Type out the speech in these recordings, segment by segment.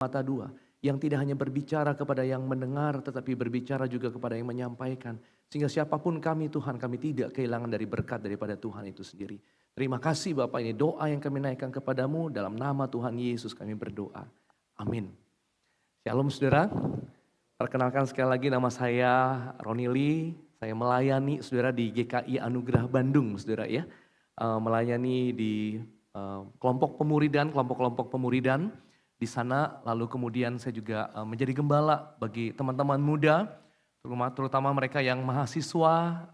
mata dua, yang tidak hanya berbicara kepada yang mendengar, tetapi berbicara juga kepada yang menyampaikan. Sehingga siapapun kami Tuhan, kami tidak kehilangan dari berkat daripada Tuhan itu sendiri. Terima kasih Bapak, ini doa yang kami naikkan kepadamu, dalam nama Tuhan Yesus kami berdoa. Amin. Shalom saudara, perkenalkan sekali lagi nama saya Roni Lee, saya melayani saudara di GKI Anugerah Bandung saudara ya. Melayani di kelompok kelompok pemuridan di sana, lalu kemudian saya juga menjadi gembala bagi teman-teman muda, terutama mereka yang mahasiswa,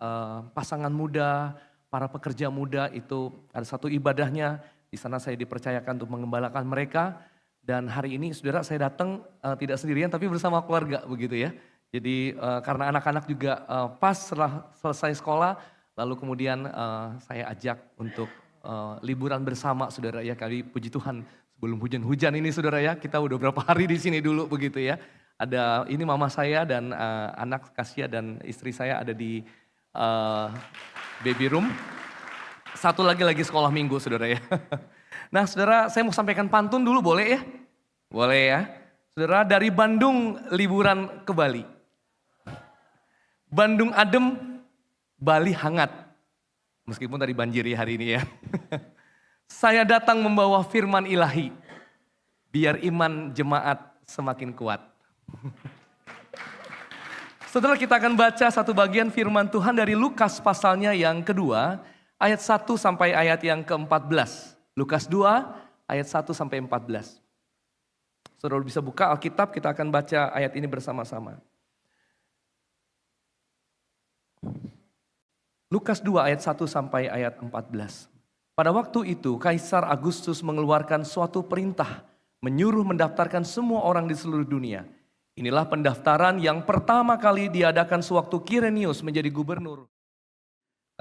pasangan muda, para pekerja muda. Itu ada satu ibadahnya, di sana saya dipercayakan untuk mengembalakan mereka. Dan hari ini saudara saya datang tidak sendirian tapi bersama keluarga begitu ya. Jadi karena anak-anak juga pas setelah selesai sekolah, lalu kemudian saya ajak untuk liburan bersama saudara ya. Kali puji Tuhan sebelum hujan-hujan ini saudara ya, kita udah berapa hari di sini dulu begitu ya. Ada ini mama saya dan anak Kasia dan istri saya ada di baby room. Satu lagi sekolah minggu saudara ya. Nah saudara, saya mau sampaikan pantun dulu boleh ya? Boleh ya. Saudara, dari Bandung liburan ke Bali. Bandung adem, Bali hangat. Meskipun tadi banjiri hari ini ya. Saya datang membawa firman ilahi. Biar iman jemaat semakin kuat. Saudara, kita akan baca satu bagian firman Tuhan dari Lukas pasalnya yang kedua. Ayat 1 sampai ayat yang ke-14. Lukas 2 ayat 1 sampai 14. Saudara bisa buka Alkitab, kita akan baca ayat ini bersama-sama. Lukas 2 ayat 1 sampai ayat 14. Pada waktu itu Kaisar Agustus mengeluarkan suatu perintah menyuruh mendaftarkan semua orang di seluruh dunia. Inilah pendaftaran yang pertama kali diadakan sewaktu Kirenius menjadi gubernur.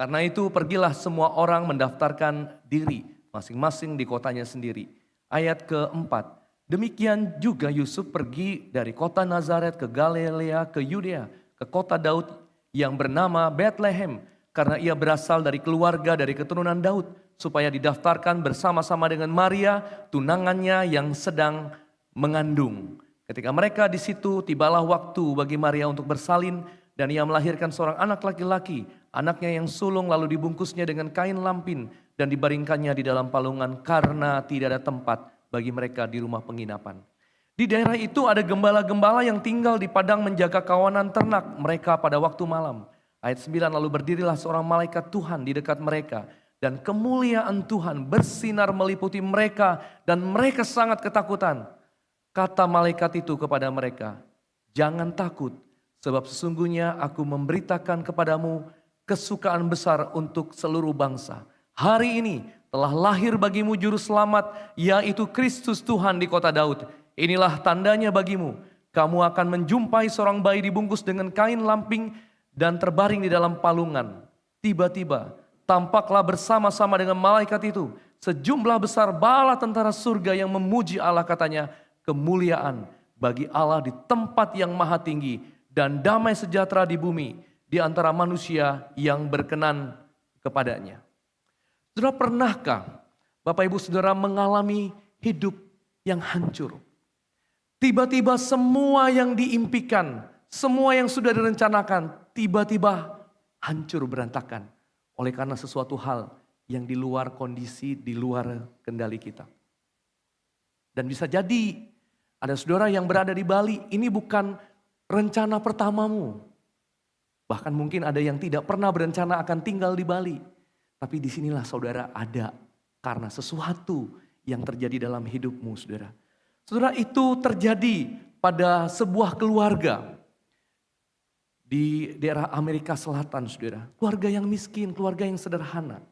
Karena itu pergilah semua orang mendaftarkan diri masing-masing di kotanya sendiri. Ayat keempat, demikian juga Yusuf pergi dari kota Nazaret ke Galilea ke Yudea, ke kota Daud yang bernama Bethlehem, karena ia berasal dari keluarga dari keturunan Daud, supaya didaftarkan bersama-sama dengan Maria, tunangannya yang sedang mengandung. Ketika mereka di situ, tibalah waktu bagi Maria untuk bersalin, dan ia melahirkan seorang anak laki-laki. Anaknya yang sulung lalu dibungkusnya dengan kain lampin dan dibaringkannya di dalam palungan karena tidak ada tempat bagi mereka di rumah penginapan. Di daerah itu ada gembala-gembala yang tinggal di padang menjaga kawanan ternak mereka pada waktu malam. Ayat 9, lalu berdirilah seorang malaikat Tuhan di dekat mereka. Dan kemuliaan Tuhan bersinar meliputi mereka dan mereka sangat ketakutan. Kata malaikat itu kepada mereka, jangan takut sebab sesungguhnya aku memberitakan kepadamu kesukaan besar untuk seluruh bangsa. Hari ini telah lahir bagimu juru selamat, yaitu Kristus Tuhan di kota Daud. Inilah tandanya bagimu, kamu akan menjumpai seorang bayi dibungkus dengan kain lamping dan terbaring di dalam palungan. Tiba-tiba tampaklah bersama-sama dengan malaikat itu sejumlah besar bala tentara surga yang memuji Allah, katanya, kemuliaan bagi Allah di tempat yang maha tinggi dan damai sejahtera di bumi di antara manusia yang berkenan kepadanya. Saudara, pernahkah Bapak Ibu Saudara mengalami hidup yang hancur? Tiba-tiba semua yang diimpikan, semua yang sudah direncanakan, tiba-tiba hancur berantakan. Oleh karena sesuatu hal yang di luar kondisi, di luar kendali kita. Dan bisa jadi ada saudara yang berada di Bali, ini bukan rencana pertamamu. Bahkan mungkin ada yang tidak pernah berencana akan tinggal di Bali. Tapi disinilah saudara ada karena sesuatu yang terjadi dalam hidupmu saudara. Saudara, itu terjadi pada sebuah keluarga di daerah Amerika Selatan saudara. Keluarga yang miskin, keluarga yang sederhana.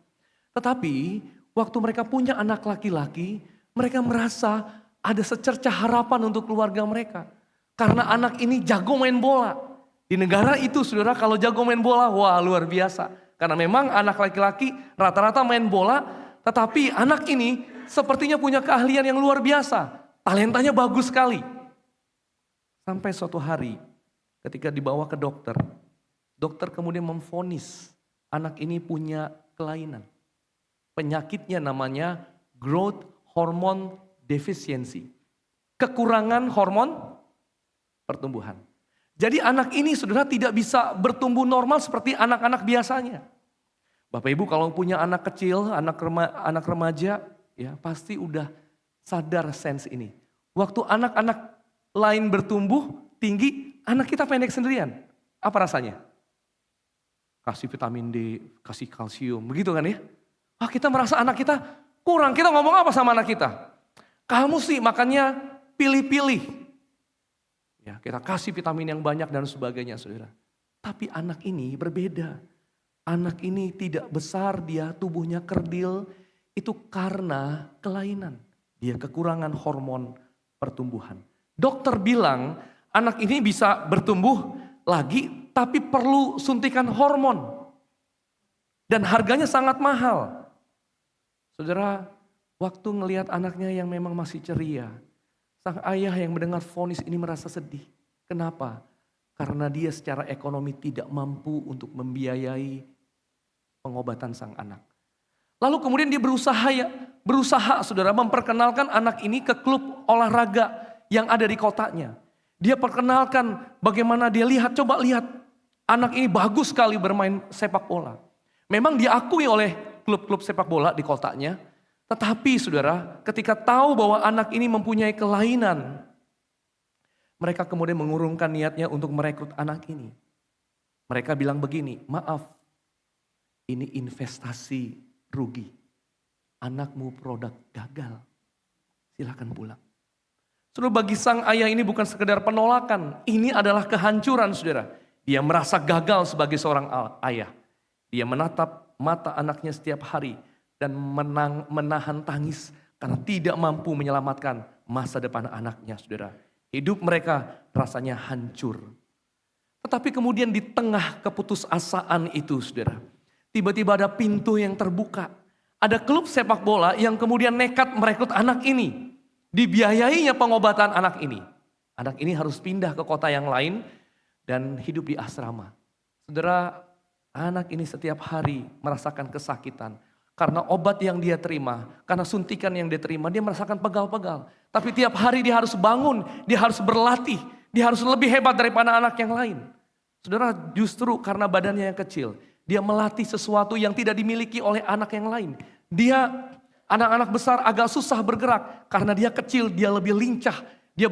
Tetapi waktu mereka punya anak laki-laki, mereka merasa ada secercah harapan untuk keluarga mereka. Karena anak ini jago main bola. Di negara itu saudara, kalau jago main bola, wah luar biasa. Karena memang anak laki-laki rata-rata main bola, tetapi anak ini sepertinya punya keahlian yang luar biasa. Talentanya bagus sekali. Sampai suatu hari ketika dibawa ke dokter, dokter kemudian memvonis anak ini punya kelainan. Penyakitnya namanya growth hormone deficiency. kekurangan hormon pertumbuhan. Jadi anak ini saudara tidak bisa bertumbuh normal seperti anak-anak biasanya. Bapak Ibu kalau punya anak kecil, anak remaja, ya pasti udah sadar sense ini. Waktu anak-anak lain bertumbuh tinggi, anak kita pendek sendirian. Apa rasanya? Kasih vitamin D, kasih kalsium, begitu kan ya? Wah, kita merasa anak kita kurang, kita ngomong apa sama anak kita? Kamu sih makannya pilih-pilih. Ya, kita kasih vitamin yang banyak dan sebagainya, saudara. Tapi anak ini berbeda. Anak ini tidak besar, dia tubuhnya kerdil. Itu karena kelainan. Dia kekurangan hormon pertumbuhan. Dokter bilang anak ini bisa bertumbuh lagi, tapi perlu suntikan hormon. Dan harganya sangat mahal. Saudara, waktu ngelihat anaknya yang memang masih ceria, sang ayah yang mendengar vonis ini merasa sedih. Kenapa? Karena dia secara ekonomi tidak mampu untuk membiayai pengobatan sang anak. Lalu kemudian dia berusaha saudara memperkenalkan anak ini ke klub olahraga yang ada di kotanya. Dia perkenalkan bagaimana dia coba lihat anak ini bagus sekali bermain sepak bola. Memang diakui oleh klub-klub sepak bola di kotanya. Tetapi saudara, ketika tahu bahwa anak ini mempunyai kelainan, mereka kemudian mengurungkan niatnya untuk merekrut anak ini. Mereka bilang begini, maaf, ini investasi rugi. Anakmu produk gagal, silakan pulang. Saudara, bagi sang ayah ini bukan sekedar penolakan, ini adalah kehancuran saudara. Dia merasa gagal sebagai seorang ayah. Dia menatap mata anaknya setiap hari dan menahan tangis karena tidak mampu menyelamatkan masa depan anaknya, saudara. Hidup mereka rasanya hancur. Tetapi kemudian di tengah keputusasaan itu, saudara, tiba-tiba ada pintu yang terbuka. Ada klub sepak bola yang kemudian nekat merekrut anak ini. Dibiayainya pengobatan anak ini. Anak ini harus pindah ke kota yang lain dan hidup di asrama. Saudara, anak ini setiap hari merasakan kesakitan. Karena obat yang dia terima, karena suntikan yang dia terima, dia merasakan pegal-pegal. Tapi tiap hari dia harus bangun, dia harus berlatih, dia harus lebih hebat daripada anak yang lain. Saudara, justru karena badannya yang kecil, dia melatih sesuatu yang tidak dimiliki oleh anak yang lain. Anak-anak besar agak susah bergerak, karena dia kecil, dia lebih lincah. Dia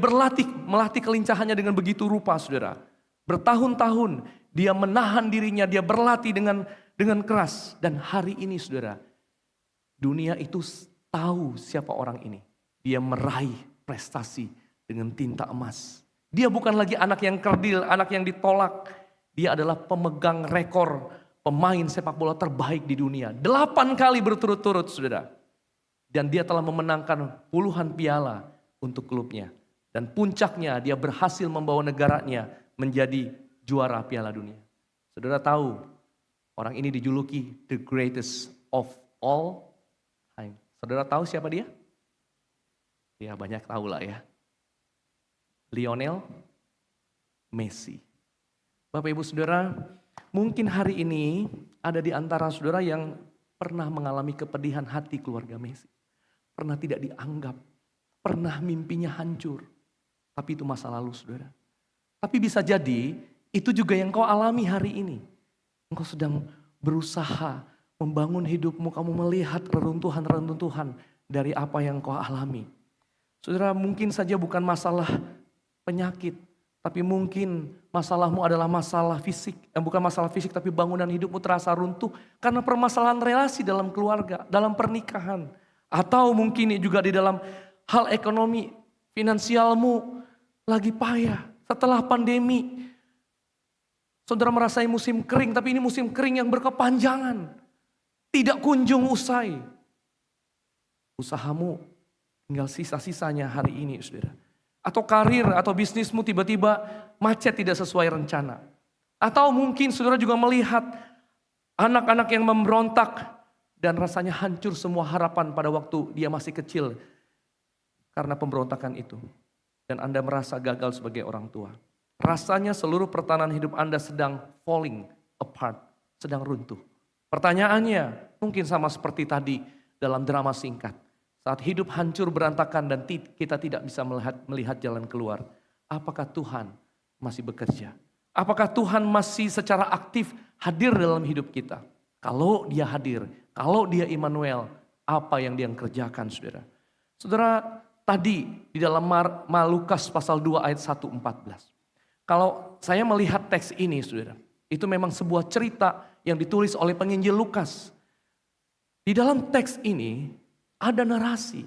melatih kelincahannya dengan begitu rupa, saudara. Bertahun-tahun dia menahan dirinya, dia berlatih dengan keras. Dan hari ini saudara, dunia itu tahu siapa orang ini. Dia meraih prestasi dengan tinta emas. Dia bukan lagi anak yang kerdil, anak yang ditolak. Dia adalah pemegang rekor pemain sepak bola terbaik di dunia. 8 kali berturut-turut saudara. Dan dia telah memenangkan puluhan piala untuk klubnya. Dan puncaknya dia berhasil membawa negaranya menjadi juara piala dunia. Saudara tahu, orang ini dijuluki the greatest of all time. Saudara tahu siapa dia? Ya banyak tahu lah ya. Lionel Messi. Bapak Ibu Saudara, mungkin hari ini ada di antara saudara yang pernah mengalami kepedihan hati keluarga Messi. Pernah tidak dianggap, pernah mimpinya hancur. Tapi itu masa lalu saudara. Tapi bisa jadi itu juga yang kau alami hari ini. Engkau sedang berusaha membangun hidupmu, kamu melihat reruntuhan-reruntuhan dari apa yang kau alami. Saudara, mungkin saja bukan masalah penyakit, tapi mungkin masalahmu adalah masalah fisik. Bukan masalah fisik, tapi bangunan hidupmu terasa runtuh karena permasalahan relasi dalam keluarga, dalam pernikahan. Atau mungkin juga di dalam hal ekonomi, finansialmu lagi payah setelah pandemi. Saudara merasai musim kering, tapi ini musim kering yang berkepanjangan. Tidak kunjung usai. Usahamu tinggal sisa-sisanya hari ini, saudara. Atau karir atau bisnismu tiba-tiba macet tidak sesuai rencana. Atau mungkin saudara juga melihat anak-anak yang memberontak dan rasanya hancur semua harapan pada waktu dia masih kecil karena pemberontakan itu. Dan Anda merasa gagal sebagai orang tua. Rasanya seluruh pertahanan hidup Anda sedang falling apart, sedang runtuh. Pertanyaannya mungkin sama seperti tadi dalam drama singkat. Saat hidup hancur berantakan dan kita tidak bisa melihat jalan keluar. Apakah Tuhan masih bekerja? Apakah Tuhan masih secara aktif hadir dalam hidup kita? Kalau dia hadir, kalau dia Immanuel, apa yang dia kerjakan saudara? Saudara, tadi di dalam Lukas pasal 2 ayat 1-14. Kalau saya melihat teks ini saudara, itu memang sebuah cerita yang ditulis oleh penginjil Lukas. Di dalam teks ini ada narasi.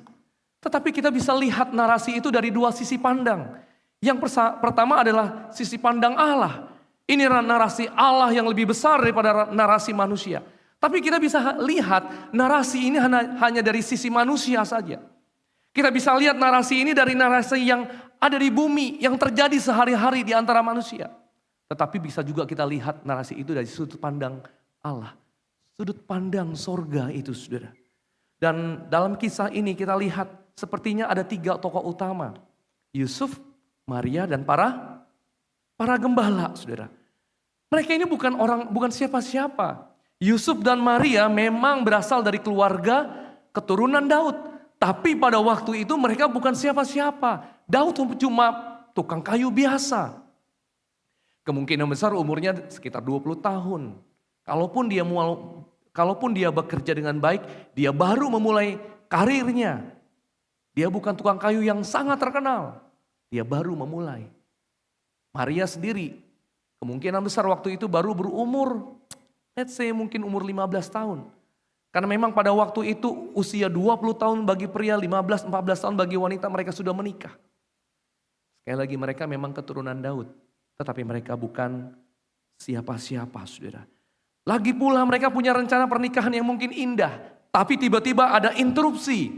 Tetapi kita bisa lihat narasi itu dari dua sisi pandang. Yang pertama adalah sisi pandang Allah. Ini narasi Allah yang lebih besar daripada narasi manusia. Tapi kita bisa lihat narasi ini hanya dari sisi manusia saja. Kita bisa lihat narasi ini dari narasi yang ada di bumi, yang terjadi sehari-hari di antara manusia. Tetapi bisa juga kita lihat narasi itu dari sudut pandang Allah. Sudut pandang sorga itu saudara. Dan dalam kisah ini kita lihat sepertinya ada 3 tokoh utama. Yusuf, Maria, dan para gembala saudara. Mereka ini bukan siapa-siapa. Yusuf dan Maria memang berasal dari keluarga keturunan Daud. Tapi pada waktu itu mereka bukan siapa-siapa. Daud cuma tukang kayu biasa. Kemungkinan besar umurnya sekitar 20 tahun. Kalaupun dia bekerja dengan baik, dia baru memulai karirnya. Dia bukan tukang kayu yang sangat terkenal. Dia baru memulai. Maria sendiri, kemungkinan besar waktu itu baru berumur, let's say mungkin umur 15 tahun. Karena memang pada waktu itu usia 20 tahun bagi pria, 15-14 tahun bagi wanita mereka sudah menikah. Sekali lagi mereka memang keturunan Daud. Tetapi mereka bukan siapa-siapa saudara. Lagi pula mereka punya rencana pernikahan yang mungkin indah. Tapi tiba-tiba ada interupsi.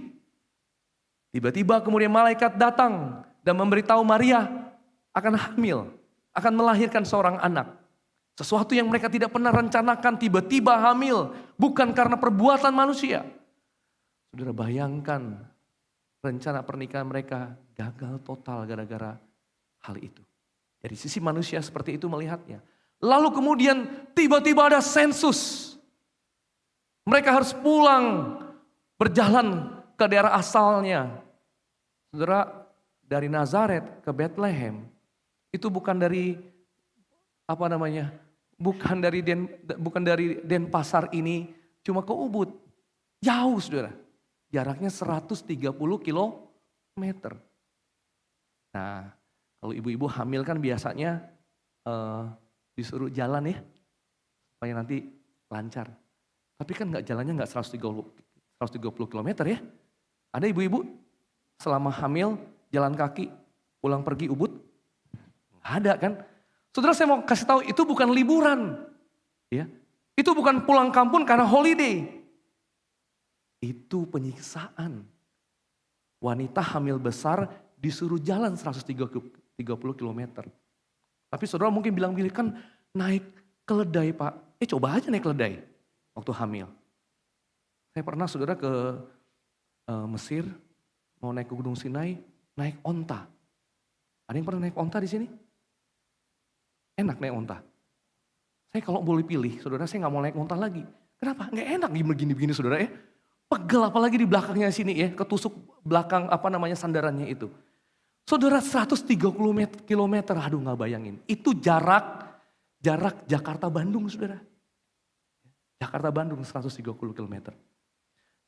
Tiba-tiba kemudian malaikat datang dan memberitahu Maria akan hamil. Akan melahirkan seorang anak. Sesuatu yang mereka tidak pernah rencanakan tiba-tiba hamil. Bukan karena perbuatan manusia. Saudara bayangkan rencana pernikahan mereka gagal total gara-gara hal itu. Dari sisi manusia seperti itu melihatnya. Lalu kemudian tiba-tiba ada sensus. Mereka harus pulang berjalan ke daerah asalnya. Saudara, dari Nazaret ke Bethlehem itu bukan dari bukan dari Denpasar ini cuma ke Ubud. Jauh saudara. Jaraknya 130 kilometer. Nah, kalau ibu-ibu hamil kan biasanya disuruh jalan ya, supaya nanti lancar. Tapi kan jalannya nggak 130 km ya. Ada ibu-ibu selama hamil jalan kaki pulang pergi Ubud? Nggak ada kan. Saudara saya mau kasih tahu itu bukan liburan. Ya. Itu bukan pulang kampung karena holiday. Itu penyiksaan. Wanita hamil besar disuruh jalan 130 km. Tapi saudara mungkin bilang kan naik keledai Pak. Coba aja naik keledai waktu hamil. Saya pernah saudara ke Mesir, mau naik ke Gunung Sinai, naik onta. Ada yang pernah naik onta di sini? Enak naik onta. Saya kalau boleh pilih, saudara saya nggak mau naik onta lagi. Kenapa? Nggak enak begini-begini saudara ya. Pegel apalagi di belakangnya sini ya, ketusuk belakang sandarannya itu. Saudara 130 km, aduh nggak bayangin. Itu jarak Jakarta-Bandung saudara. Jakarta-Bandung 130 km.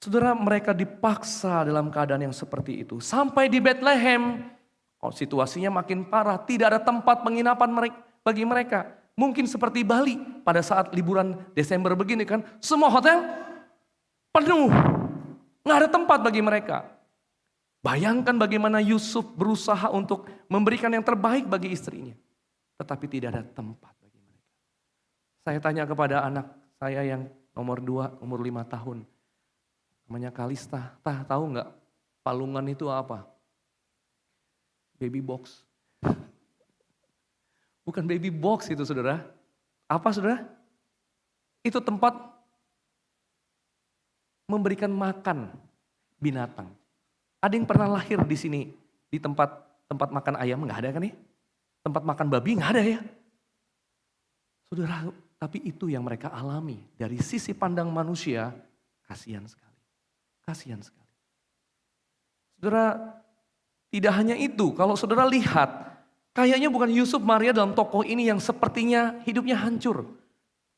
Saudara mereka dipaksa dalam keadaan yang seperti itu. Sampai di Bethlehem, situasinya makin parah. Tidak ada tempat penginapan bagi mereka. Mungkin seperti Bali pada saat liburan Desember begini kan. Semua hotel penuh. Nggak ada tempat bagi mereka. Bayangkan bagaimana Yusuf berusaha untuk memberikan yang terbaik bagi istrinya. Tetapi tidak ada tempat bagi mereka. Saya tanya kepada anak saya yang nomor 2, umur 5 tahun. Namanya Kalista. Tahu nggak palungan itu apa? Baby box. Bukan baby box itu saudara. Apa saudara? Itu tempat memberikan makan binatang. Ada yang pernah lahir di sini di tempat makan ayam? Nggak ada kan ya? Tempat makan babi nggak ada ya? Saudara, tapi itu yang mereka alami dari sisi pandang manusia, kasihan sekali. Kasihan sekali. Saudara, tidak hanya itu, kalau saudara lihat, kayaknya bukan Yusuf Maria dalam tokoh ini yang sepertinya hidupnya hancur.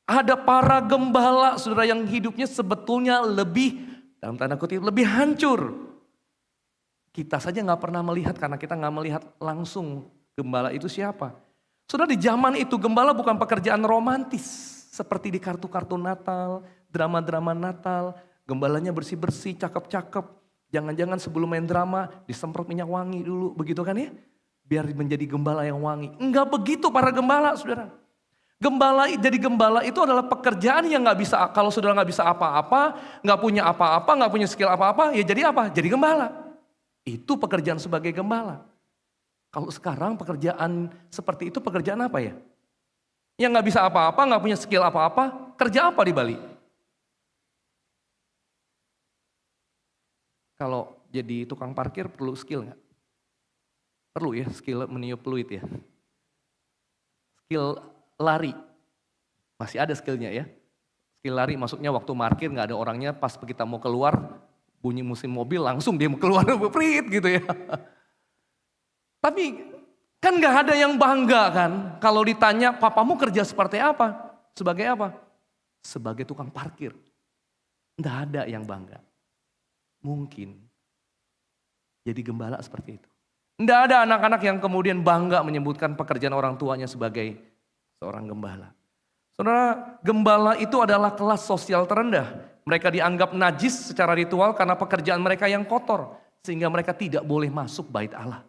Ada para gembala, saudara, yang hidupnya sebetulnya lebih, dalam tanda kutip, lebih hancur. Kita saja nggak pernah melihat karena kita nggak melihat langsung gembala itu siapa. Saudara, di zaman itu gembala bukan pekerjaan romantis. Seperti di kartu-kartu Natal, drama-drama Natal, gembalanya bersih-bersih, cakep-cakep. Jangan-jangan sebelum main drama disemprot minyak wangi dulu, begitu kan ya? Biar menjadi gembala yang wangi. Enggak begitu para gembala, saudara. Jadi gembala itu adalah pekerjaan yang nggak bisa, kalau saudara nggak bisa apa-apa, nggak punya apa-apa, nggak punya skill apa-apa, ya jadi apa? Jadi gembala. Itu pekerjaan sebagai gembala. Kalau sekarang pekerjaan seperti itu pekerjaan apa ya? Yang nggak bisa apa-apa, nggak punya skill apa-apa, kerja apa di Bali? Kalau jadi tukang parkir perlu skill nggak? Perlu ya, skill meniup peluit ya. Skill lari, masih ada skillnya ya. Skill lari maksudnya waktu parkir nggak ada orangnya, pas kita mau keluar, bunyi mesin mobil langsung dia mau keluar berit gitu ya. Tapi kan nggak ada yang bangga kan kalau ditanya papamu kerja seperti apa? Sebagai apa? Sebagai tukang parkir. Nggak ada yang bangga. Mungkin jadi gembala seperti itu. Nggak ada anak-anak yang kemudian bangga menyebutkan pekerjaan orang tuanya sebagai seorang gembala. Saudara, gembala itu adalah kelas sosial terendah. Mereka dianggap najis secara ritual karena pekerjaan mereka yang kotor. Sehingga mereka tidak boleh masuk bait Allah.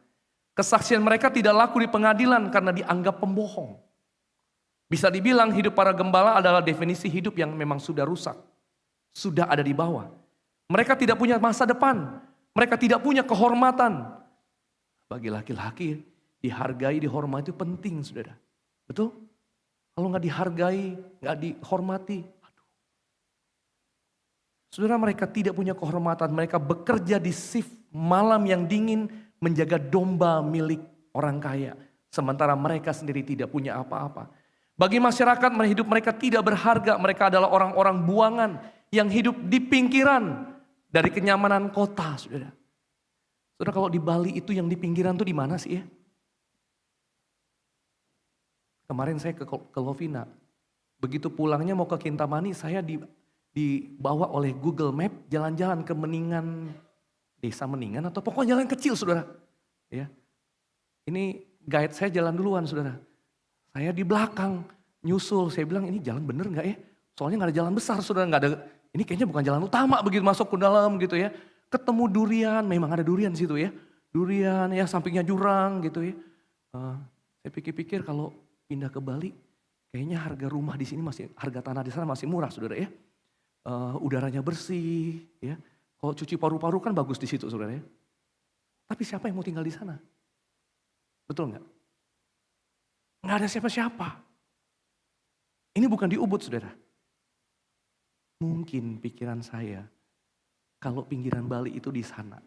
Kesaksian mereka tidak laku di pengadilan karena dianggap pembohong. Bisa dibilang hidup para gembala adalah definisi hidup yang memang sudah rusak. Sudah ada di bawah. Mereka tidak punya masa depan. Mereka tidak punya kehormatan. Bagi laki-laki, dihargai, dihormati itu penting, saudara. Betul? Kalau nggak dihargai, nggak dihormati, aduh. Saudara, mereka tidak punya kehormatan. Mereka bekerja di shift malam yang dingin, menjaga domba milik orang kaya. Sementara mereka sendiri tidak punya apa-apa. Bagi masyarakat, hidup mereka tidak berharga. Mereka adalah orang-orang buangan yang hidup di pinggiran dari kenyamanan kota, saudara. Saudara, kalau di Bali itu yang di pinggiran itu di mana sih ya? Kemarin saya ke Lovina. Begitu pulangnya mau ke Kintamani, saya dibawa oleh Google Map jalan-jalan ke Meningan, desa Meningan atau pokoknya jalan kecil, saudara. Ya, ini guide saya jalan duluan, saudara. Saya di belakang nyusul. Saya bilang ini jalan bener nggak ya? Soalnya nggak ada jalan besar, saudara. Nggak ada. Ini kayaknya bukan jalan utama begitu masuk ke dalam gitu ya. Ketemu durian, memang ada durian di situ ya. Durian ya, sampingnya jurang gitu ya. Saya pikir-pikir kalau pindah ke Bali, kayaknya harga rumah di sini masih, harga tanah di sana masih murah, saudara ya. Udaranya bersih, ya. Kalau cuci paru-paru kan bagus di situ, saudara ya. Tapi siapa yang mau tinggal di sana? Betul nggak? Nggak ada siapa-siapa. Ini bukan di Ubud, saudara. Mungkin pikiran saya, kalau pinggiran Bali itu di sana,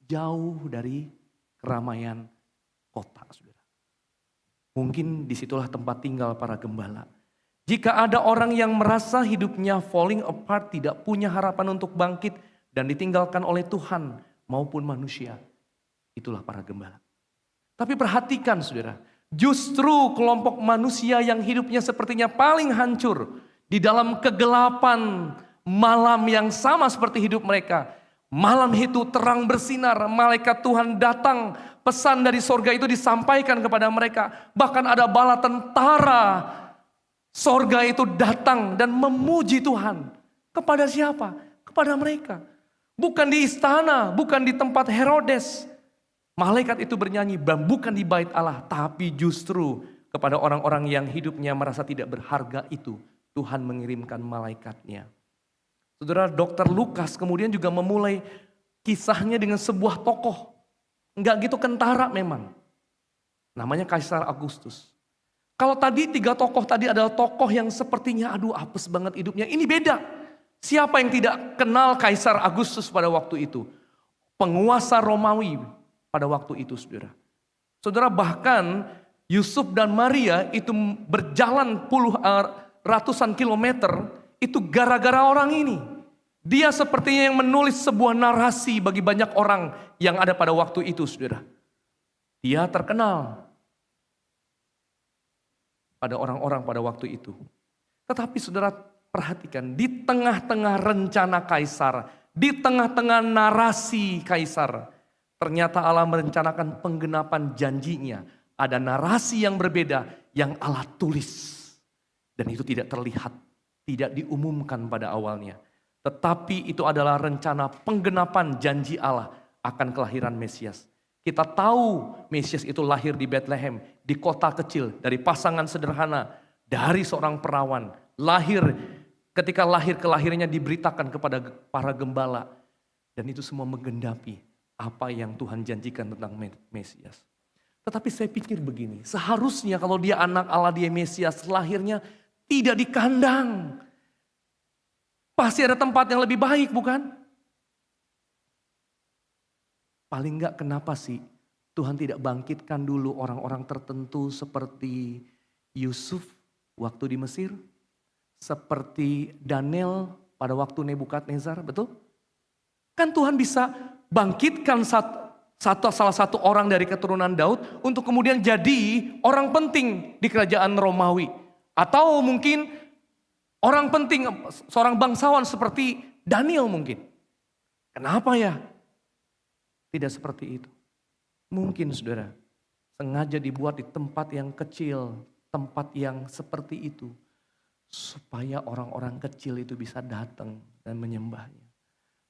jauh dari keramaian kota, saudara. Mungkin disitulah tempat tinggal para gembala. Jika ada orang yang merasa hidupnya falling apart, tidak punya harapan untuk bangkit dan ditinggalkan oleh Tuhan maupun manusia, itulah para gembala. Tapi perhatikan, saudara, justru kelompok manusia yang hidupnya sepertinya paling hancur di dalam kegelapan malam yang sama seperti hidup mereka. Malam itu terang bersinar, malaikat Tuhan datang, pesan dari sorga itu disampaikan kepada mereka. Bahkan ada bala tentara sorga itu datang dan memuji Tuhan. Kepada siapa? Kepada mereka. Bukan di istana, bukan di tempat Herodes. Malaikat itu bernyanyi, bukan di bait Allah, tapi justru kepada orang-orang yang hidupnya merasa tidak berharga itu, Tuhan mengirimkan malaikatnya. Saudara, Dr. Lukas kemudian juga memulai kisahnya dengan sebuah tokoh. Enggak gitu kentara memang. Namanya Kaisar Agustus. Kalau tadi 3 tokoh tadi adalah tokoh yang sepertinya aduh apes banget hidupnya. Ini beda. Siapa yang tidak kenal Kaisar Agustus pada waktu itu? Penguasa Romawi pada waktu itu, saudara. Saudara, bahkan Yusuf dan Maria itu berjalan ratusan kilometer itu gara-gara orang ini. Dia sepertinya yang menulis sebuah narasi bagi banyak orang yang ada pada waktu itu, saudara. Dia terkenal pada orang-orang pada waktu itu. Tetapi saudara perhatikan, di tengah-tengah rencana kaisar, di tengah-tengah narasi kaisar, ternyata Allah merencanakan penggenapan janjinya. Ada narasi yang berbeda yang Allah tulis. Dan itu tidak terlihat, tidak diumumkan pada awalnya. Tetapi itu adalah rencana penggenapan janji Allah akan kelahiran Mesias. Kita tahu Mesias itu lahir di Bethlehem, di kota kecil, dari pasangan sederhana, dari seorang perawan. Ketika lahir kelahirannya diberitakan kepada para gembala. Dan itu semua menggenapi apa yang Tuhan janjikan tentang Mesias. Tetapi saya pikir begini, seharusnya kalau dia anak Allah, dia Mesias, lahirnya tidak di kandang. Pasti ada tempat yang lebih baik, bukan? Paling enggak kenapa sih Tuhan tidak bangkitkan dulu orang-orang tertentu seperti Yusuf waktu di Mesir, seperti Daniel pada waktu Nebukadnezar, betul? Kan Tuhan bisa bangkitkan salah satu orang dari keturunan Daud untuk kemudian jadi orang penting di kerajaan Romawi. Atau mungkin orang penting, seorang bangsawan seperti Daniel mungkin. Kenapa ya? Tidak seperti itu. Mungkin saudara, sengaja dibuat di tempat yang kecil, tempat yang seperti itu. Supaya orang-orang kecil itu bisa datang dan menyembahnya.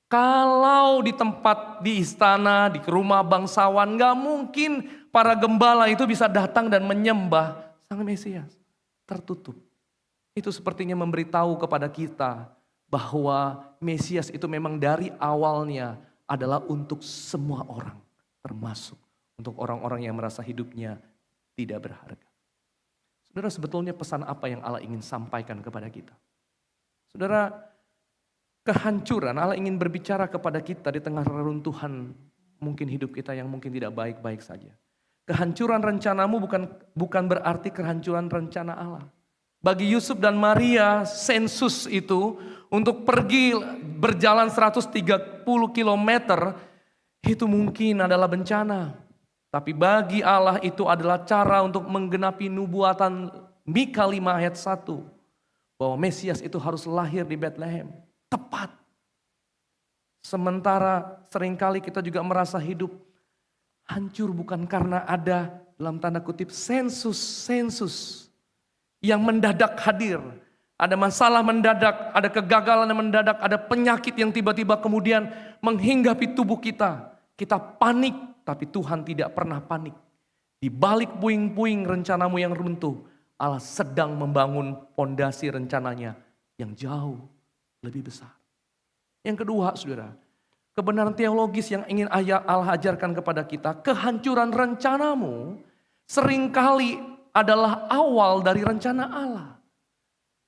Kalau di tempat, di istana, di rumah bangsawan, gak mungkin para gembala itu bisa datang dan menyembah Sang Mesias. Tertutup. Itu sepertinya memberitahu kepada kita bahwa Mesias itu memang dari awalnya adalah untuk semua orang. Termasuk untuk orang-orang yang merasa hidupnya tidak berharga. Saudara, sebetulnya pesan apa yang Allah ingin sampaikan kepada kita? Saudara, kehancuran, Allah ingin berbicara kepada kita di tengah reruntuhan mungkin hidup kita yang mungkin tidak baik-baik saja. Kehancuran rencanamu bukan berarti kehancuran rencana Allah. Bagi Yusuf dan Maria, sensus itu untuk pergi berjalan 130 kilometer itu mungkin adalah bencana. Tapi bagi Allah itu adalah cara untuk menggenapi nubuatan Mika 5 ayat 1. Bahwa Mesias itu harus lahir di Bethlehem. Tepat. Sementara seringkali kita juga merasa hidup hancur bukan karena ada dalam tanda kutip sensus yang mendadak hadir. Ada masalah mendadak, ada kegagalan yang mendadak, ada penyakit yang tiba-tiba kemudian menghinggapi tubuh kita. Kita panik, tapi Tuhan tidak pernah panik. Di balik puing-puing rencanamu yang runtuh, Allah sedang membangun fondasi rencananya yang jauh lebih besar. Yang kedua, saudara, kebenaran teologis yang ingin Allah ajarkan kepada kita, kehancuran rencanamu seringkali adalah awal dari rencana Allah.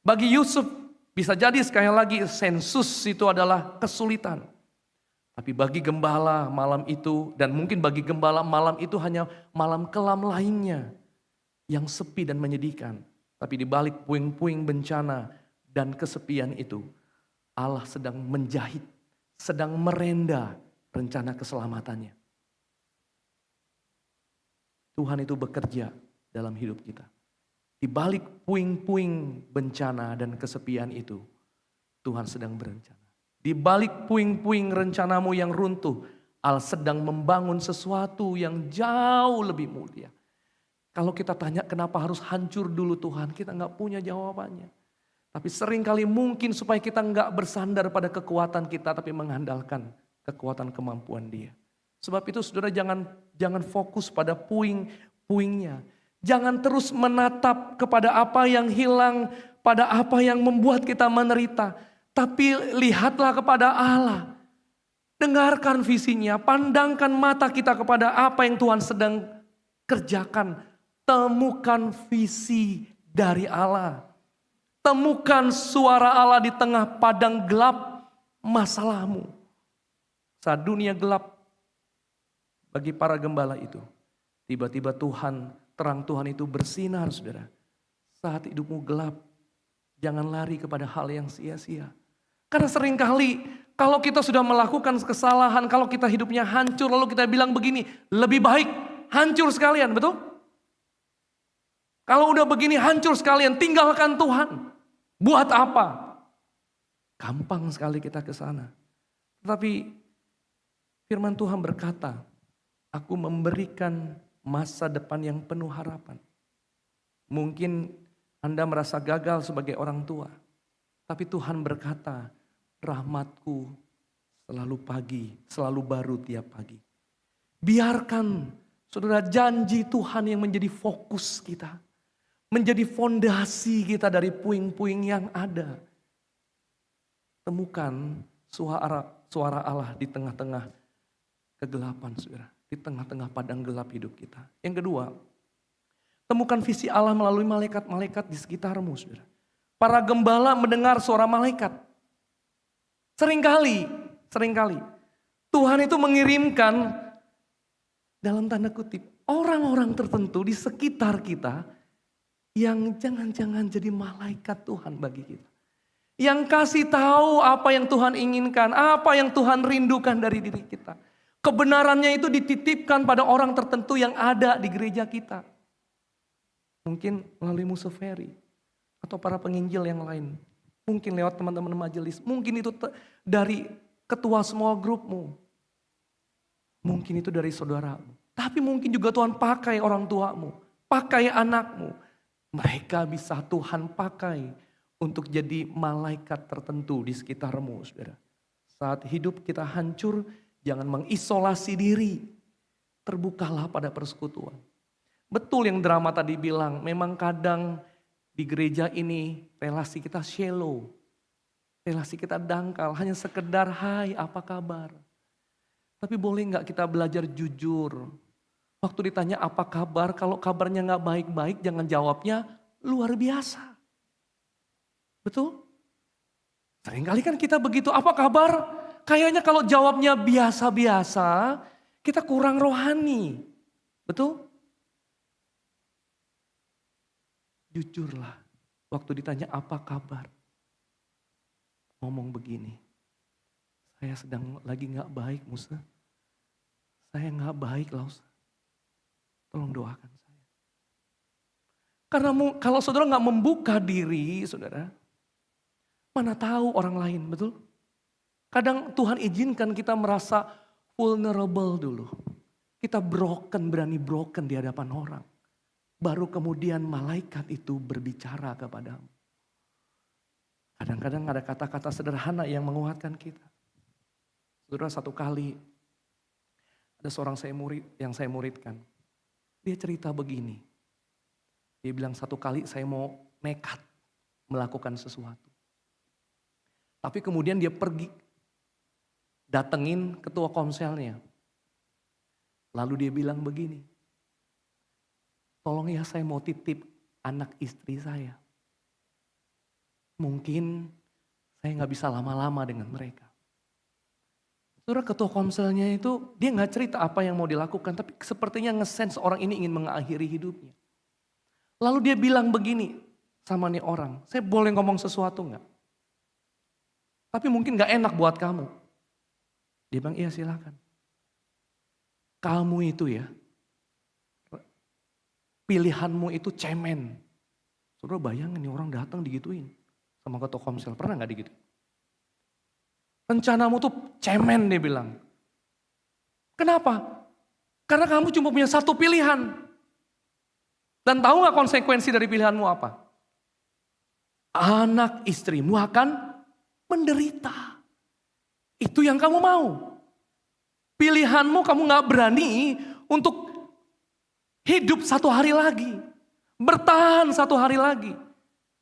Bagi Yusuf bisa jadi sekali lagi sensus itu adalah kesulitan. Tapi bagi gembala malam itu dan mungkin bagi gembala malam itu hanya malam kelam lainnya yang sepi dan menyedihkan. Tapi di balik puing-puing bencana dan kesepian itu Allah sedang menjahit, sedang merenda rencana keselamatannya. Tuhan itu bekerja dalam hidup kita. Di balik puing-puing bencana dan kesepian itu, Tuhan sedang berencana. Di balik puing-puing rencanamu yang runtuh, Allah sedang membangun sesuatu yang jauh lebih mulia. Kalau kita tanya kenapa harus hancur dulu Tuhan, kita nggak punya jawabannya. Tapi seringkali mungkin supaya kita nggak bersandar pada kekuatan kita, tapi mengandalkan kekuatan kemampuan Dia. Sebab itu saudara jangan fokus pada puing-puingnya. Jangan terus menatap kepada apa yang hilang, pada apa yang membuat kita menderita. Tapi lihatlah kepada Allah. Dengarkan visinya, pandangkan mata kita kepada apa yang Tuhan sedang kerjakan. Temukan visi dari Allah. Temukan suara Allah di tengah padang gelap masalahmu. Saat dunia gelap bagi para gembala itu. Tiba-tiba terang Tuhan itu bersinar, saudara. Saat hidupmu gelap, jangan lari kepada hal yang sia-sia. Karena seringkali kalau kita sudah melakukan kesalahan, kalau kita hidupnya hancur, lalu kita bilang begini, lebih baik hancur sekalian, betul? Kalau udah begini hancur sekalian, tinggalkan Tuhan. Buat apa? Gampang sekali kita ke sana. Tetapi firman Tuhan berkata, aku memberikan masa depan yang penuh harapan. Mungkin Anda merasa gagal sebagai orang tua. Tapi Tuhan berkata, rahmatku selalu pagi, selalu baru tiap pagi. Biarkan saudara janji Tuhan yang menjadi fokus kita. Menjadi fondasi kita dari puing-puing yang ada. Temukan suara Allah di tengah-tengah kegelapan, saudara. Di tengah-tengah padang gelap hidup kita. Yang kedua, temukan visi Allah melalui malaikat-malaikat di sekitarmu, saudara. Para gembala mendengar suara malaikat. Seringkali Tuhan itu mengirimkan dalam tanda kutip orang-orang tertentu di sekitar kita yang jangan-jangan jadi malaikat Tuhan bagi kita. Yang kasih tahu apa yang Tuhan inginkan, apa yang Tuhan rindukan dari diri kita. Kebenarannya itu dititipkan pada orang tertentu yang ada di gereja kita. Mungkin melalui Musafiri atau para penginjil yang lain. Mungkin lewat teman-teman majelis. Mungkin itu dari ketua small groupmu. Mungkin itu dari saudaramu. Tapi mungkin juga Tuhan pakai orang tuamu. Pakai anakmu. Mereka bisa Tuhan pakai untuk jadi malaikat tertentu di sekitarmu, saudara. Saat hidup kita hancur, jangan mengisolasi diri. Terbukalah pada persekutuan. Betul yang drama tadi bilang, memang kadang di gereja ini relasi kita shallow. Relasi kita dangkal, hanya sekedar hai apa kabar. Tapi boleh gak kita belajar jujur. Waktu ditanya apa kabar, kalau kabarnya gak baik-baik jangan jawabnya luar biasa. Betul? Seringkali kan kita begitu, apa kabar? Kayaknya kalau jawabnya biasa-biasa, kita kurang rohani. Betul? Jujurlah, waktu ditanya apa kabar, ngomong begini, saya sedang lagi gak baik Musa, saya gak baik lah Musa, tolong doakan saya. Karena kalau saudara gak membuka diri saudara, mana tahu orang lain, betul? Kadang Tuhan izinkan kita merasa vulnerable dulu, kita berani broken di hadapan orang. Baru kemudian malaikat itu berbicara kepadamu. Kadang-kadang ada kata-kata sederhana yang menguatkan kita. Saudara, satu kali ada seorang yang saya muridkan. Dia cerita begini. Dia bilang satu kali saya mau nekat melakukan sesuatu. Tapi kemudian dia pergi datengin ketua komselnya. Lalu dia bilang begini. Tolong ya saya mau titip anak istri saya. Mungkin saya gak bisa lama-lama dengan mereka. Saudara, ketua komselnya itu dia gak cerita apa yang mau dilakukan. Tapi sepertinya nge-sense orang ini ingin mengakhiri hidupnya. Lalu dia bilang begini sama nih orang. Saya boleh ngomong sesuatu gak? Tapi mungkin gak enak buat kamu. Dia bilang iya silakan. Kamu itu ya. Pilihanmu itu cemen. Saudara bayangin nih orang datang digituin. Sama ketua komsel, pernah gak digituin? Rencanamu tuh cemen dia bilang. Kenapa? Karena kamu cuma punya satu pilihan. Dan tahu gak konsekuensi dari pilihanmu apa? Anak istrimu akan menderita. Itu yang kamu mau. Pilihanmu kamu gak berani untuk hidup satu hari lagi. Bertahan satu hari lagi.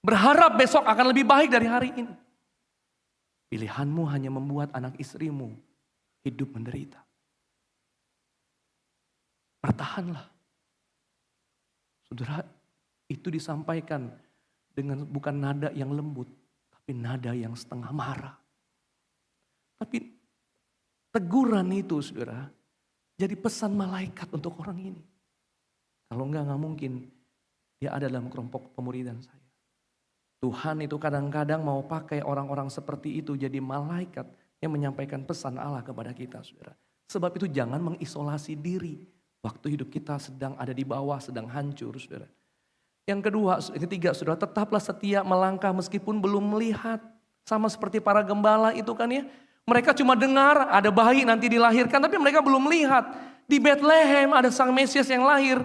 Berharap besok akan lebih baik dari hari ini. Pilihanmu hanya membuat anak istrimu hidup menderita. Bertahanlah. Saudara, itu disampaikan dengan bukan nada yang lembut, tapi nada yang setengah marah. Tapi teguran itu saudara, jadi pesan malaikat untuk orang ini. Kalau enggak mungkin dia ada dalam kelompok pemuridan saya. Tuhan itu kadang-kadang mau pakai orang-orang seperti itu jadi malaikat yang menyampaikan pesan Allah kepada kita, saudara. Sebab itu jangan mengisolasi diri waktu hidup kita sedang ada di bawah, sedang hancur, saudara. Ketiga, saudara, tetaplah setia melangkah meskipun belum melihat. Sama seperti para gembala itu kan ya. Mereka cuma dengar ada bayi nanti dilahirkan, tapi mereka belum melihat. Di Bethlehem ada sang Mesias yang lahir.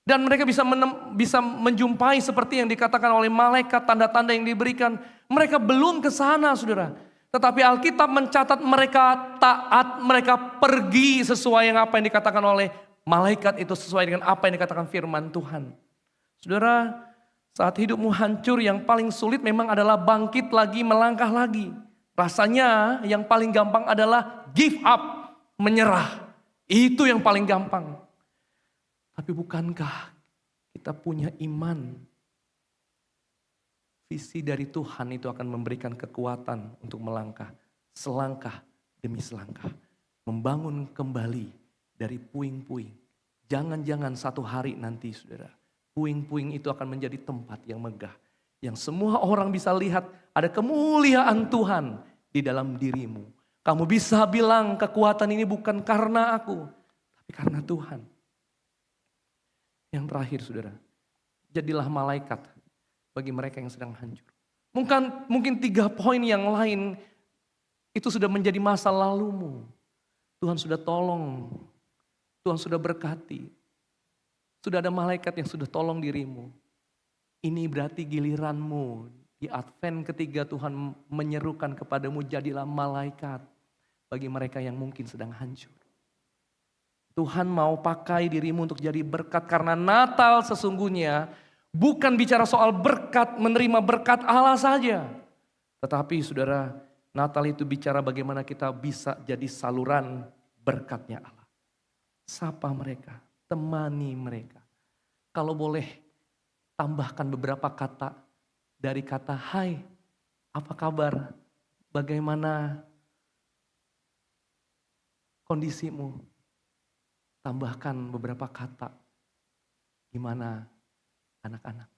Dan mereka bisa menjumpai seperti yang dikatakan oleh malaikat, tanda-tanda yang diberikan. Mereka belum ke sana, saudara. Tetapi Alkitab mencatat mereka taat, mereka pergi sesuai yang apa yang dikatakan oleh malaikat itu, sesuai dengan apa yang dikatakan firman Tuhan. Saudara, saat hidupmu hancur, yang paling sulit memang adalah bangkit lagi, melangkah lagi. Rasanya yang paling gampang adalah give up, menyerah. Itu yang paling gampang. Tapi bukankah kita punya iman? Visi dari Tuhan itu akan memberikan kekuatan untuk melangkah. Selangkah demi selangkah. Membangun kembali dari puing-puing. Jangan-jangan satu hari nanti, saudara, puing-puing itu akan menjadi tempat yang megah. Yang semua orang bisa lihat ada kemuliaan Tuhan di dalam dirimu. Kamu bisa bilang kekuatan ini bukan karena aku, tapi karena Tuhan. Yang terakhir, saudara, jadilah malaikat bagi mereka yang sedang hancur. Mungkin 3 poin yang lain itu sudah menjadi masa lalumu. Tuhan sudah tolong, Tuhan sudah berkati. Sudah ada malaikat yang sudah tolong dirimu. Ini berarti giliranmu. Di Advent ketiga Tuhan menyerukan kepadamu, jadilah malaikat bagi mereka yang mungkin sedang hancur. Tuhan mau pakai dirimu untuk jadi berkat, karena Natal sesungguhnya bukan bicara soal berkat, menerima berkat Allah saja. Tetapi saudara, Natal itu bicara bagaimana kita bisa jadi saluran berkatnya Allah. Sapa mereka, temani mereka. Kalau boleh tambahkan beberapa kata dari kata hai, apa kabar, bagaimana kondisimu. Tambahkan beberapa kata, gimana anak-anak,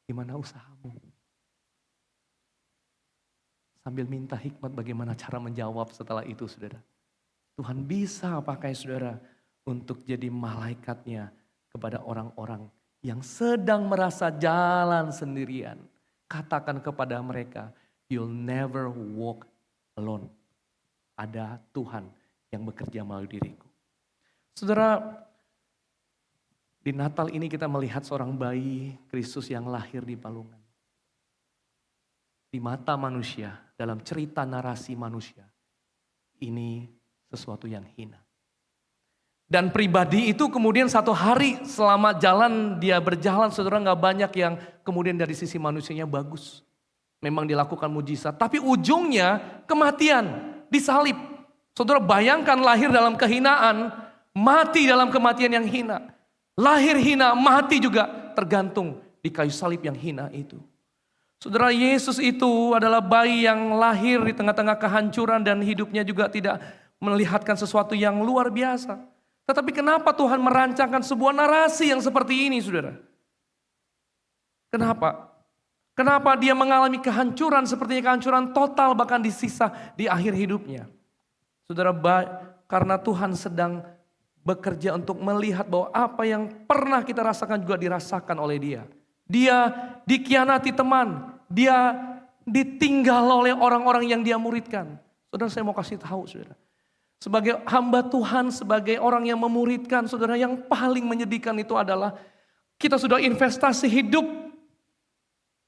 gimana usahamu. Sambil minta hikmat bagaimana cara menjawab setelah itu, saudara. Tuhan bisa pakai saudara untuk jadi malaikatnya kepada orang-orang yang sedang merasa jalan sendirian. Katakan kepada mereka, you'll never walk alone. Ada Tuhan yang bekerja melalui diriku. Saudara, di Natal ini kita melihat seorang bayi Kristus yang lahir di palungan. Di mata manusia, dalam cerita narasi manusia, ini sesuatu yang hina. Dan pribadi itu kemudian satu hari selama dia berjalan, saudara, gak banyak yang kemudian dari sisi manusianya bagus. Memang dilakukan mujizat, tapi ujungnya kematian, disalib. Saudara, bayangkan lahir dalam kehinaan, mati dalam kematian yang hina. Lahir hina, mati juga tergantung di kayu salib yang hina itu. Saudara, Yesus itu adalah bayi yang lahir di tengah-tengah kehancuran dan hidupnya juga tidak melihatkan sesuatu yang luar biasa. Tetapi kenapa Tuhan merancangkan sebuah narasi yang seperti ini, saudara? Kenapa? Kenapa dia mengalami kehancuran sepertinya kehancuran total bahkan di akhir hidupnya? Saudara, karena Tuhan sedang bekerja untuk melihat bahwa apa yang pernah kita rasakan juga dirasakan oleh dia. Dia dikhianati teman, dia ditinggal oleh orang-orang yang dia muridkan. Saudara, saya mau kasih tahu, saudara. Sebagai hamba Tuhan, sebagai orang yang memuridkan, saudara, yang paling menyedihkan itu adalah kita sudah investasi hidup,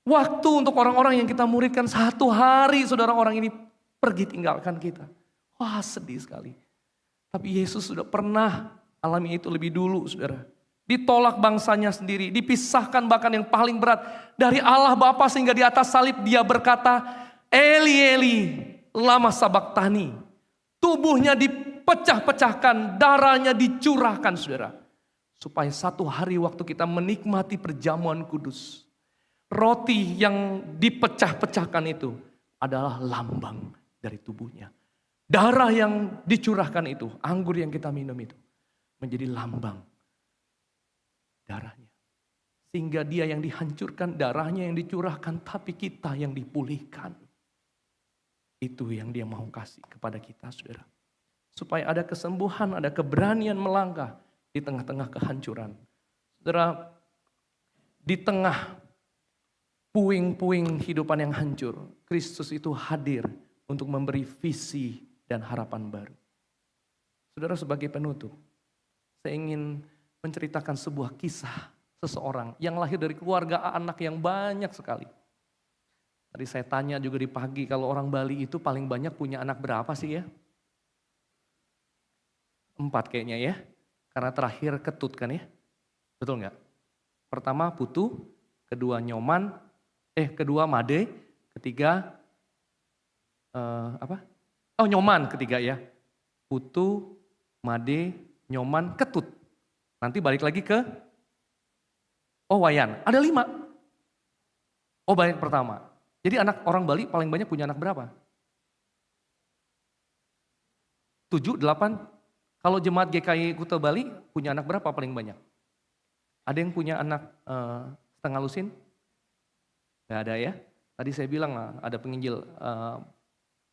waktu untuk orang-orang yang kita muridkan. Satu hari, saudara, orang ini pergi tinggalkan kita. Wah, sedih sekali. Tapi Yesus sudah pernah alami itu lebih dulu, saudara. Ditolak bangsanya sendiri, dipisahkan bahkan yang paling berat dari Allah Bapa, sehingga di atas salib dia berkata, Eli Eli lama sabaktani. Tubuhnya dipecah-pecahkan, darahnya dicurahkan, saudara. Supaya satu hari waktu kita menikmati perjamuan kudus, roti yang dipecah-pecahkan itu adalah lambang dari tubuhnya. Darah yang dicurahkan itu, anggur yang kita minum itu, menjadi lambang darahnya. Sehingga dia yang dihancurkan, darahnya yang dicurahkan, tapi kita yang dipulihkan. Itu yang dia mau kasih kepada kita, saudara. Supaya ada kesembuhan, ada keberanian melangkah di tengah-tengah kehancuran. Saudara, di tengah puing-puing kehidupan yang hancur, Kristus itu hadir untuk memberi visi dan harapan baru. Saudara, sebagai penutup, saya ingin menceritakan sebuah kisah seseorang yang lahir dari keluarga anak yang banyak sekali. Tadi saya tanya juga di pagi, kalau orang Bali itu paling banyak punya anak berapa sih ya? 4 kayaknya ya, karena terakhir Ketut kan ya, betul nggak? Pertama Putu, kedua Nyoman, kedua Made, ketiga Nyoman ketiga ya, Putu, Made, Nyoman, Ketut. Nanti balik lagi ke Wayan, ada 5. Banyak pertama. Jadi anak orang Bali paling banyak punya anak berapa? 7, 8. Kalau jemaat GKI Kuta Bali punya anak berapa paling banyak? Ada yang punya anak setengah lusin? Gak ada ya. Tadi saya bilang ada penginjil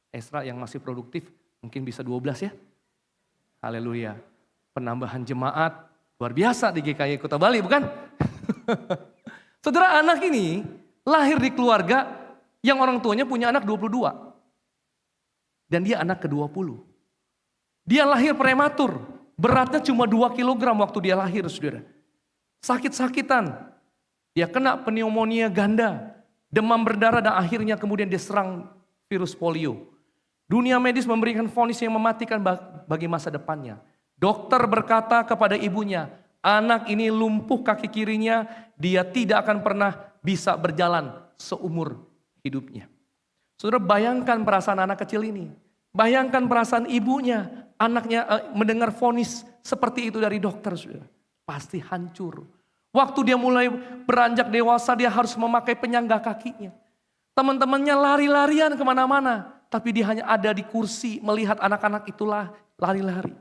Esra yang masih produktif, mungkin bisa 12 ya. Haleluya. Penambahan jemaat luar biasa di GKI Kuta Bali, bukan? Saudara, anak ini lahir di keluarga yang orang tuanya punya anak 22. Dan dia anak ke-20. Dia lahir prematur, beratnya cuma 2 kilogram waktu dia lahir, saudara. Sakit-sakitan, dia kena pneumonia ganda, demam berdarah dan akhirnya kemudian diserang virus polio. Dunia medis memberikan vonis yang mematikan bagi masa depannya. Dokter berkata kepada ibunya, anak ini lumpuh kaki kirinya, dia tidak akan pernah bisa berjalan seumur hidupnya. Saudara, bayangkan perasaan anak kecil ini. Bayangkan perasaan ibunya, anaknya mendengar vonis seperti itu dari dokter, saudara. Pasti hancur. Waktu dia mulai beranjak dewasa, dia harus memakai penyangga kakinya. Teman-temannya lari-larian kemana-mana, tapi dia hanya ada di kursi melihat anak-anak itulah lari-lari.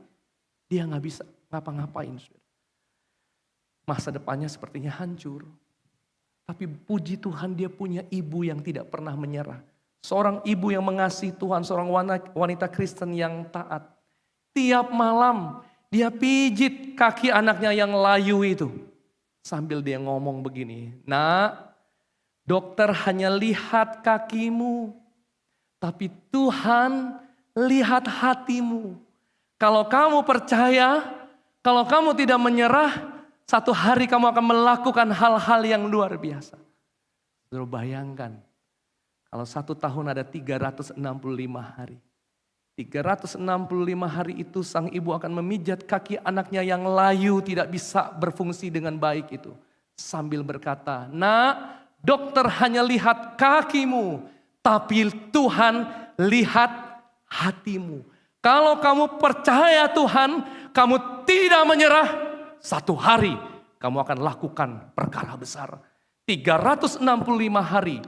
Dia nggak bisa ngapa-ngapain, saudara. Masa depannya sepertinya hancur. Tapi puji Tuhan, dia punya ibu yang tidak pernah menyerah. Seorang ibu yang mengasihi Tuhan, seorang wanita Kristen yang taat. Tiap malam dia pijit kaki anaknya yang layu itu. Sambil dia ngomong begini, nak, dokter hanya lihat kakimu, tapi Tuhan lihat hatimu. Kalau kamu percaya, kalau kamu tidak menyerah, satu hari kamu akan melakukan hal-hal yang luar biasa. Saudara, bayangkan, kalau 1 tahun ada 365 hari. 365 hari itu sang ibu akan memijat kaki anaknya yang layu tidak bisa berfungsi dengan baik itu. Sambil berkata, nak, dokter hanya lihat kakimu, tapi Tuhan lihat hatimu. Kalau kamu percaya Tuhan, kamu tidak menyerah, satu hari kamu akan lakukan perkara besar. 365 hari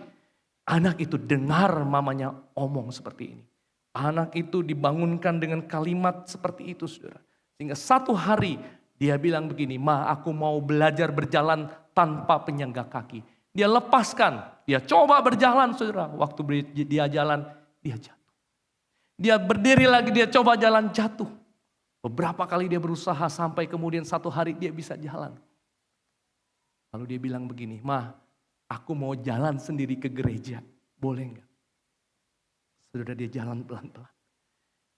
anak itu dengar mamanya omong seperti ini. Anak itu dibangunkan dengan kalimat seperti itu, saudara. Sehingga satu hari dia bilang begini, ma, aku mau belajar berjalan tanpa penyangga kaki. Dia lepaskan, dia coba berjalan, saudara. Waktu dia jalan, dia jatuh. Dia berdiri lagi, dia coba jalan, jatuh. Beberapa kali dia berusaha sampai kemudian satu hari dia bisa jalan. Lalu dia bilang begini, ma, aku mau jalan sendiri ke gereja, boleh enggak? Saudara, dia jalan pelan-pelan.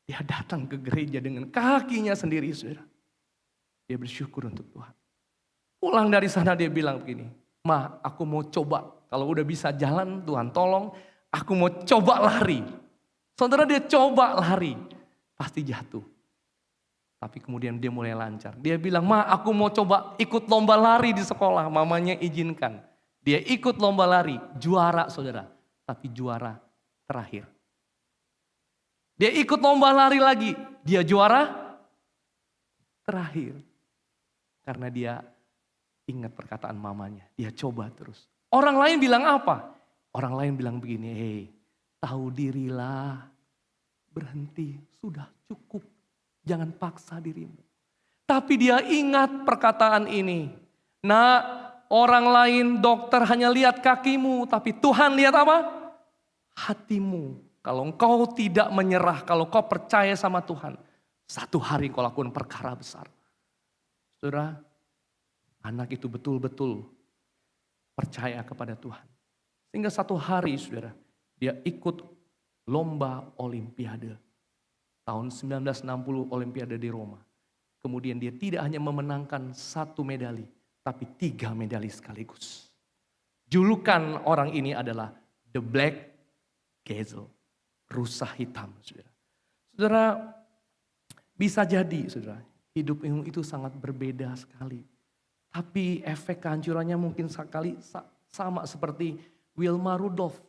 Dia datang ke gereja dengan kakinya sendiri, saudara. Dia bersyukur untuk Tuhan. Pulang dari sana dia bilang begini, ma, aku mau coba, kalau udah bisa jalan Tuhan tolong, aku mau coba lari. Saudara, dia coba lari, pasti jatuh. Tapi kemudian dia mulai lancar. Dia bilang, ma, aku mau coba ikut lomba lari di sekolah. Mamanya izinkan. Dia ikut lomba lari, juara, saudara. Tapi juara terakhir. Dia ikut lomba lari lagi, dia juara terakhir. Karena dia ingat perkataan mamanya, dia coba terus. Orang lain bilang apa? Orang lain bilang begini, hei, tahu dirilah, berhenti, sudah cukup. Jangan paksa dirimu. Tapi dia ingat perkataan ini. Nak, orang lain, dokter hanya lihat kakimu, tapi Tuhan lihat apa? Hatimu. Kalau engkau tidak menyerah, kalau kau percaya sama Tuhan, satu hari kau lakukan perkara besar. Saudara, anak itu betul-betul percaya kepada Tuhan. Sehingga satu hari saudara, dia ikut lomba olimpiade. Tahun 1960 olimpiade di Roma. Kemudian dia tidak hanya memenangkan 1 medali, tapi 3 medali sekaligus. Julukan orang ini adalah The Black Gazelle. Rusa hitam, saudara. Saudara, bisa jadi, saudara, hidup itu sangat berbeda sekali. Tapi efek kehancurannya mungkin sekali sama seperti Wilma Rudolph.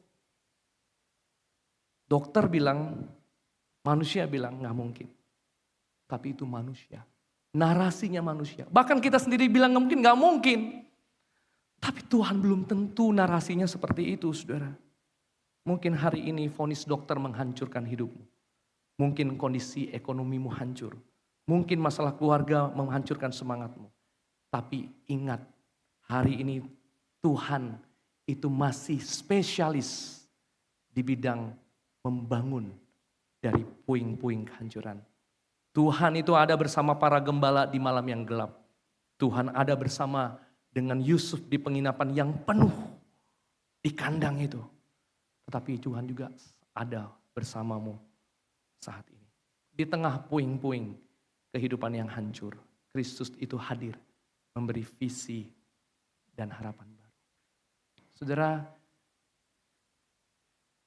Dokter bilang, manusia bilang nggak mungkin. Tapi itu manusia. Narasinya manusia. Bahkan kita sendiri bilang nggak mungkin. Tapi Tuhan belum tentu narasinya seperti itu, saudara. Mungkin hari ini vonis dokter menghancurkan hidupmu. Mungkin kondisi ekonomimu hancur. Mungkin masalah keluarga menghancurkan semangatmu. Tapi ingat, hari ini Tuhan itu masih spesialis di bidang membangun dari puing-puing kehancuran. Tuhan itu ada bersama para gembala di malam yang gelap. Tuhan ada bersama dengan Yusuf di penginapan yang penuh di kandang itu. Tetapi Tuhan juga ada bersamamu saat ini. Di tengah puing-puing kehidupan yang hancur, Kristus itu hadir memberi visi dan harapan baru. Saudara,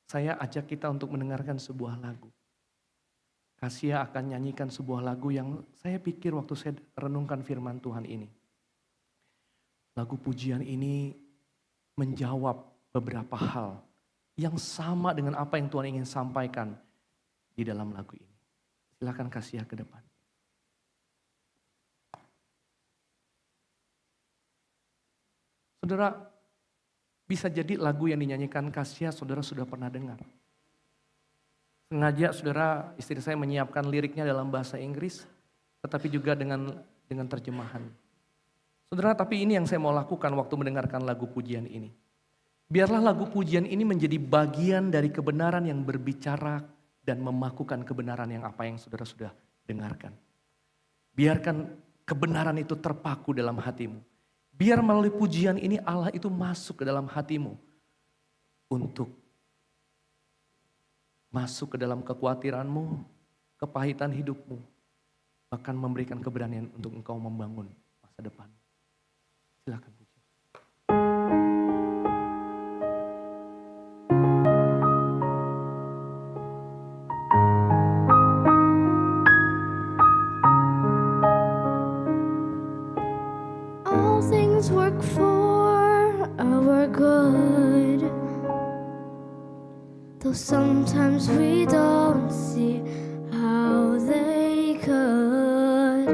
saya ajak kita untuk mendengarkan sebuah lagu. Kasia akan nyanyikan sebuah lagu yang saya pikir waktu saya renungkan firman Tuhan ini. Lagu pujian ini menjawab beberapa hal yang sama dengan apa yang Tuhan ingin sampaikan di dalam lagu ini. Silakan Kasia ke depan. Saudara, bisa jadi lagu yang dinyanyikan Kasia saudara sudah pernah dengar. Sengaja saudara, istri saya menyiapkan liriknya dalam bahasa Inggris, tetapi juga dengan terjemahan. Saudara, tapi ini yang saya mau lakukan waktu mendengarkan lagu pujian ini. Biarlah lagu pujian ini menjadi bagian dari kebenaran yang berbicara dan memakukan kebenaran yang apa yang saudara sudah dengarkan. Biarkan kebenaran itu terpaku dalam hatimu. Biar melalui pujian ini Allah itu masuk ke dalam hatimu. Untuk masuk ke dalam kekhawatiranmu, kepahitan hidupmu. Bahkan memberikan keberanian untuk engkau membangun masa depan. Silakan. Work for our good, though sometimes we don't see how they could.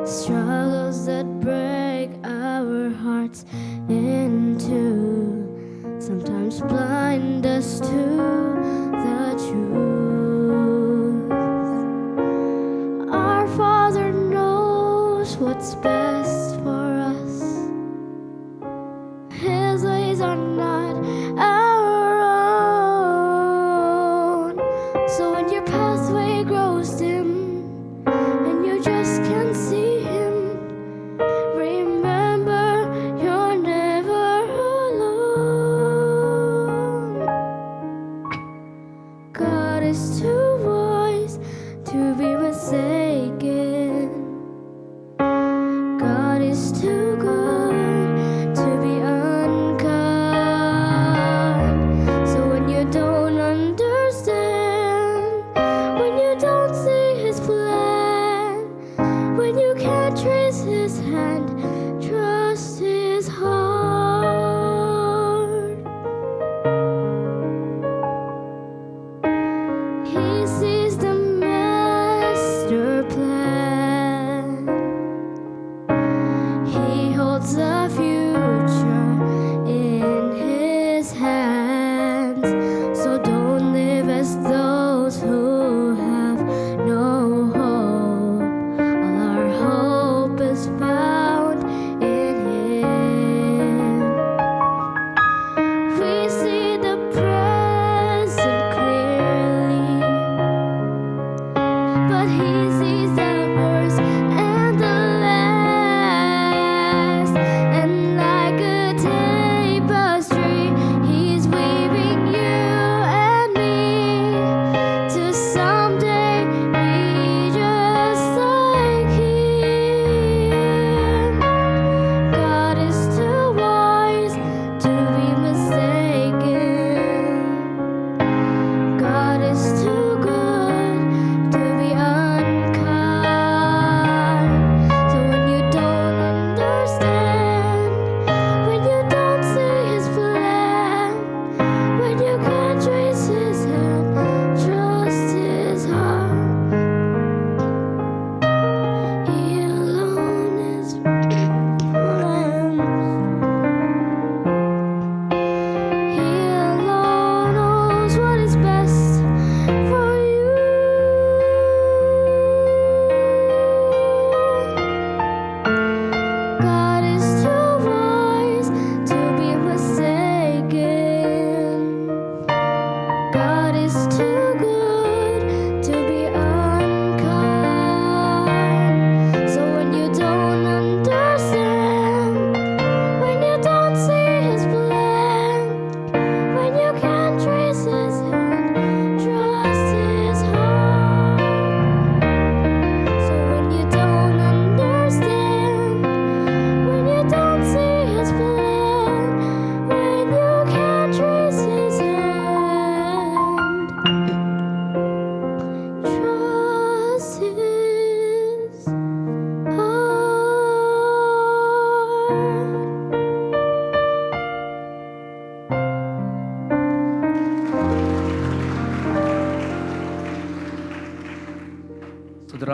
Struggles that break our hearts in two, sometimes blind us to the truth. Our Father knows what's best for us. His ways are not our own. So when your pathway grows dim and you just can't see him, remember you're never alone. God is too wise to be mistaken. God is too good to be trace his hand, trust his heart. He sees the master plan. He holds the future in his hands. So don't live as those who have no hope. All our hope is found in him.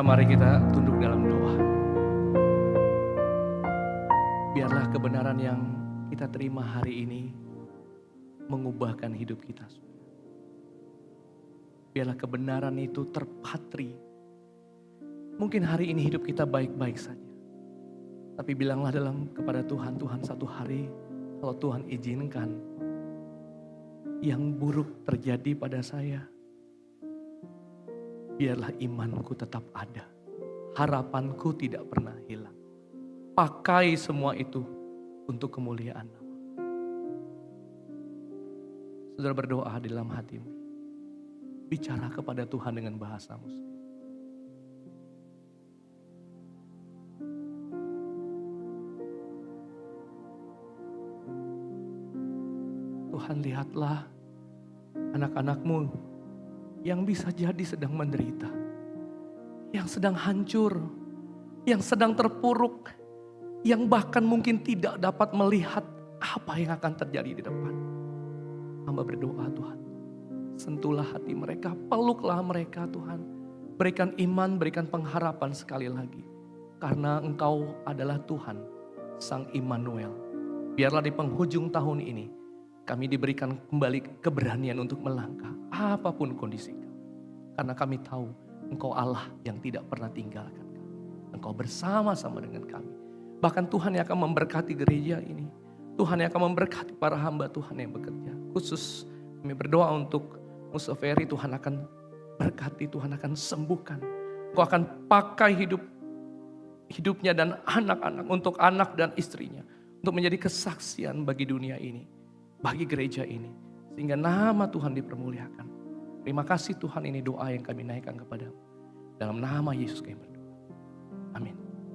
Saudara, mari kita tunduk dalam doa. Biarlah kebenaran yang kita terima hari ini mengubahkan hidup kita. Biarlah kebenaran itu terpatri. Mungkin hari ini hidup kita baik-baik saja. Tapi bilanglah kepada Tuhan, Tuhan, satu hari kalau Tuhan izinkan yang buruk terjadi pada saya, biarlah imanku tetap ada. Harapanku tidak pernah hilang. Pakai semua itu untuk kemuliaan nama. Saudara, berdoa di dalam hatimu. Bicara kepada Tuhan dengan bahasamu. Tuhan, lihatlah anak-anakmu yang bisa jadi sedang menderita, yang sedang hancur, yang sedang terpuruk, yang bahkan mungkin tidak dapat melihat apa yang akan terjadi di depan. Hamba berdoa, Tuhan, sentuhlah hati mereka, peluklah mereka Tuhan. Berikan iman, berikan pengharapan sekali lagi. Karena Engkau adalah Tuhan, Sang Immanuel. Biarlah di penghujung tahun ini, kami diberikan kembali keberanian untuk melangkah apapun kondisi kami. Karena kami tahu Engkau Allah yang tidak pernah tinggalkan kami. Engkau bersama-sama dengan kami. Bahkan Tuhan yang akan memberkati gereja ini. Tuhan yang akan memberkati para hamba Tuhan yang bekerja. Khusus kami berdoa untuk Musa Ferry, Tuhan akan berkati, Tuhan akan sembuhkan. Engkau akan pakai hidupnya dan anak-anak, untuk anak dan istrinya. Untuk menjadi kesaksian bagi dunia ini, bagi gereja ini. Sehingga nama Tuhan dipermuliakan. Terima kasih Tuhan, ini doa yang kami naikkan kepadamu. Dalam nama Yesus kami berdoa.